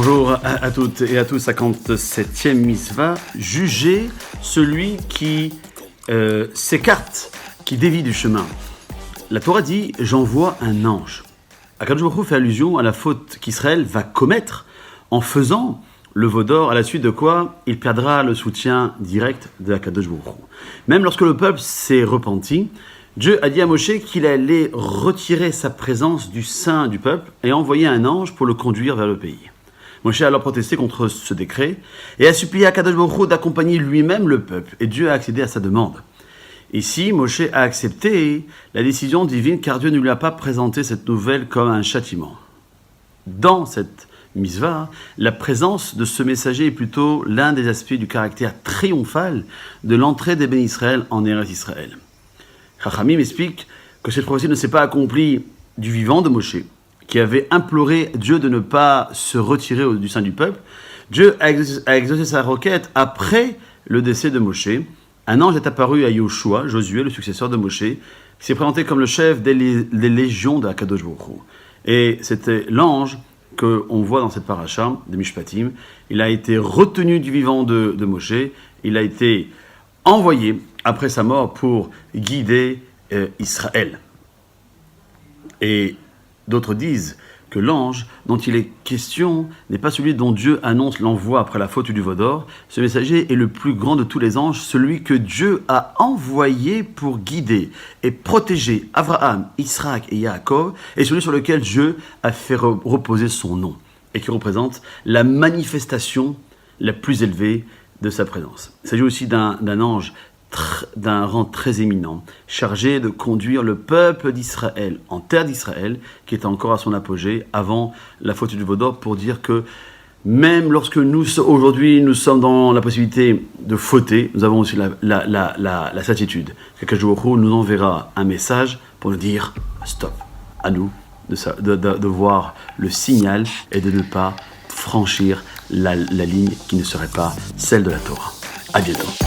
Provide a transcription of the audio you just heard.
Bonjour à toutes et à tous, 57e Mitzvah, juger celui qui s'écarte, qui dévie du chemin. La Torah dit « j'envoie un ange ». Akadosh Baruch Hu fait allusion à la faute qu'Israël va commettre en faisant le veau d'or, à la suite de quoi il perdra le soutien direct de Akadosh Baruch Hu. Même lorsque le peuple s'est repenti, Dieu a dit à Moshe qu'il allait retirer sa présence du sein du peuple et envoyer un ange pour le conduire vers le pays. Moshe a alors protesté contre ce décret et a supplié à Akadosh Baruch Hu d'accompagner lui-même le peuple. Et Dieu a accédé à sa demande. Ici, Moshe a accepté la décision divine car Dieu ne lui a pas présenté cette nouvelle comme un châtiment. Dans cette mitzvah, la présence de ce messager est plutôt l'un des aspects du caractère triomphal de l'entrée des bénis Israël en Eretz Israël. Chachamim explique que cette prophétie ne s'est pas accomplie du vivant de Moshe, qui avait imploré Dieu de ne pas se retirer du sein du peuple. Dieu a exaucé sa requête après le décès de Moshe. Un ange est apparu à Yoshua, Josué, le successeur de Moshe, qui s'est présenté comme le chef des légions de Akadosh Baruch Hu. Et c'était l'ange qu'on voit dans cette paracha de Mishpatim. Il a été retenu du vivant de Moshe. Il a été envoyé après sa mort pour guider Israël. Et d'autres disent que l'ange dont il est question n'est pas celui dont Dieu annonce l'envoi après la faute du veau d'or. Ce messager est le plus grand de tous les anges, celui que Dieu a envoyé pour guider et protéger Abraham, Isaac et Yaakov, et celui sur lequel Dieu a fait reposer son nom, et qui représente la manifestation la plus élevée de sa présence. Il s'agit aussi d'un ange d'un rang très éminent, chargé de conduire le peuple d'Israël, en terre d'Israël, qui était encore à son apogée avant la faute du veau d'or, pour dire que même lorsque aujourd'hui nous sommes dans la possibilité de fauter, nous avons aussi la certitude qu'Akadosh Baruch Hu nous enverra un message pour nous dire stop, à nous de voir le signal et de ne pas franchir la ligne qui ne serait pas celle de la Torah. À bientôt.